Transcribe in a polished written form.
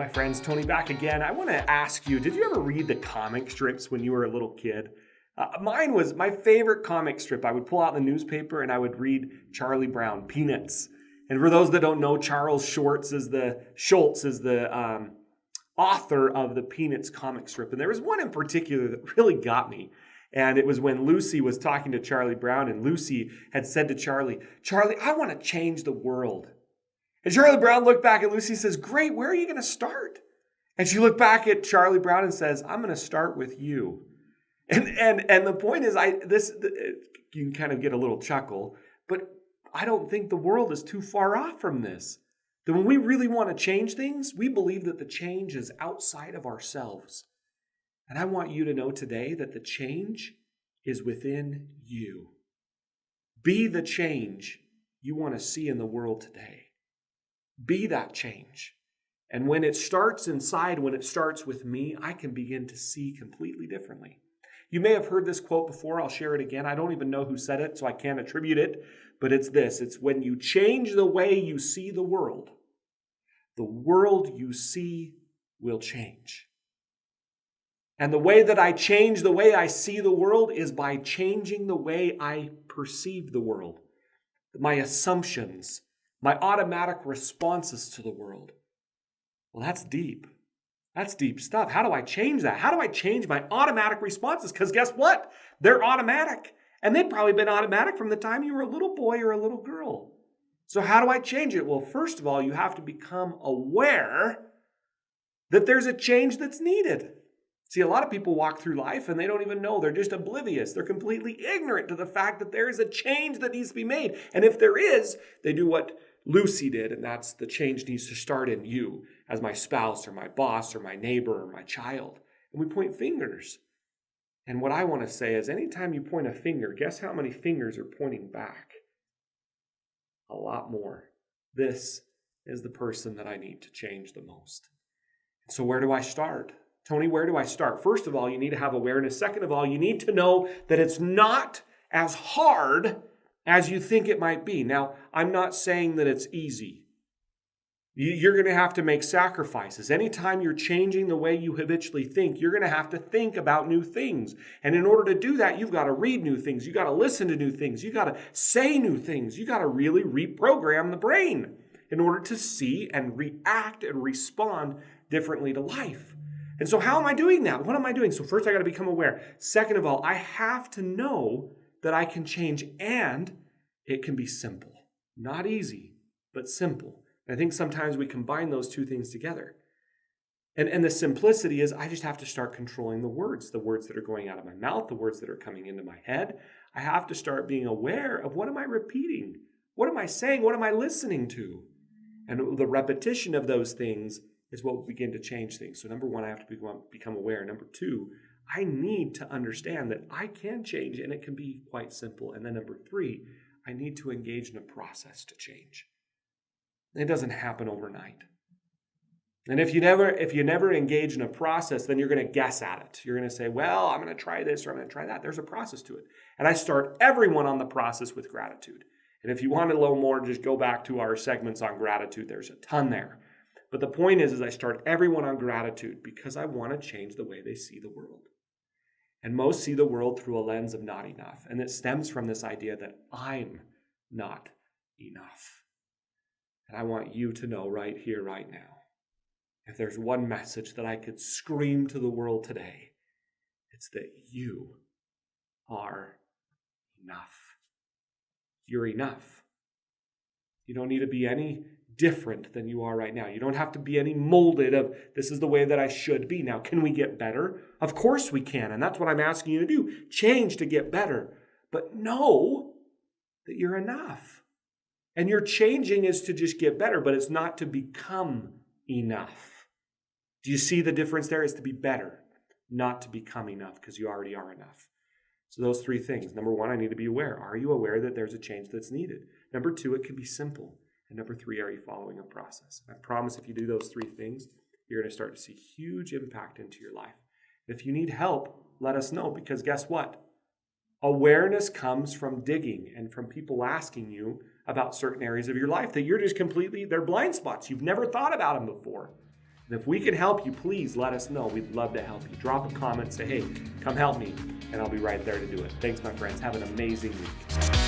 my friends. Tony back again. I want to ask you, did you ever read the comic strips when you were a little kid? Mine was my favorite comic strip. I would pull out the newspaper and I would read Charlie Brown, Peanuts. And for those that don't know, Charles Schulz is the author of the Peanuts comic strip. And there was one in particular that really got me. And it was when Lucy was talking to Charlie Brown, and Lucy had said to Charlie, I want to change the world. And Shirley Brown looked back at Lucy and says, great, where are you going to start? And she looked back at Charlie Brown and says, I'm going to start with you. And the point is, you can kind of get a little chuckle, but I don't think the world is too far off from this. That when we really want to change things, we believe that the change is outside of ourselves. And I want you to know today that the change is within you. Be the change you want to see in the world today. Be that change. And when it starts inside, when it starts with me, I can begin to see completely differently. You may have heard this quote before. I'll share it again. I don't even know who said it, so I can't attribute it. But it's this. It's when you change the way you see the world you see will change. And the way that I change the way I see the world is by changing the way I perceive the world. My assumptions, my automatic responses to the world. Well, that's deep. That's deep stuff. How do I change that? How do I change my automatic responses? Because guess what? They're automatic. And they've probably been automatic from the time you were a little boy or a little girl. So how do I change it? Well, first of all, you have to become aware that there's a change that's needed. See, a lot of people walk through life and they don't even know. They're just oblivious. They're completely ignorant to the fact that there is a change that needs to be made. And if there is, they do what Lucy did, and that's the change needs to start in you as my spouse or my boss or my neighbor or my child. And we point fingers. And what I want to say is anytime you point a finger, guess how many fingers are pointing back? A lot more. This is the person that I need to change the most. So where do I start? Tony, where do I start? First of all, you need to have awareness. Second of all, you need to know that it's not as hard as you think it might be. Now, I'm not saying that it's easy. You're going to have to make sacrifices. Anytime you're changing the way you habitually think, you're going to have to think about new things. And in order to do that, you've got to read new things. You've got to listen to new things. You've got to say new things. You've got to really reprogram the brain in order to see and react and respond differently to life. And so how am I doing that? What am I doing? So first, I got to become aware. Second of all, I have to know that I can change, and it can be simple. Not easy, but simple. I think sometimes we combine those two things together. And the simplicity is I just have to start controlling the words that are going out of my mouth, the words that are coming into my head. I have to start being aware of what am I repeating? What am I saying? What am I listening to? And the repetition of those things is what will begin to change things. So number one, I have to become aware. Number two, I need to understand that I can change and it can be quite simple. And then number three, I need to engage in a process to change. It doesn't happen overnight. And if you never engage in a process, then you're going to guess at it. You're going to say, well, I'm going to try this or I'm going to try that. There's a process to it. And I start everyone on the process with gratitude. And if you want to know more, just go back to our segments on gratitude. There's a ton there. But the point is I start everyone on gratitude because I want to change the way they see the world. And most see the world through a lens of not enough. And it stems from this idea that I'm not enough. And I want you to know right here, right now, if there's one message that I could scream to the world today, it's that you are enough. You're enough. You don't need to be any different than you are right now. You don't have to be any molded of this is the way that I should be. Now, can we get better? Of course we can. And that's what I'm asking you to do. Change to get better. But know that you're enough. And your changing is to just get better, but it's not to become enough. Do you see the difference there? It's to be better, not to become enough, because you already are enough. So those three things. Number one, I need to be aware. Are you aware that there's a change that's needed? Number two, it can be simple. And number three, are you following a process? I promise if you do those three things, you're going to start to see huge impact into your life. If you need help, let us know, because guess what? Awareness comes from digging and from people asking you about certain areas of your life that you're just completely, they're blind spots. You've never thought about them before. And if we can help you, please let us know. We'd love to help you. Drop a comment, say, hey, come help me, and I'll be right there to do it. Thanks, my friends. Have an amazing week.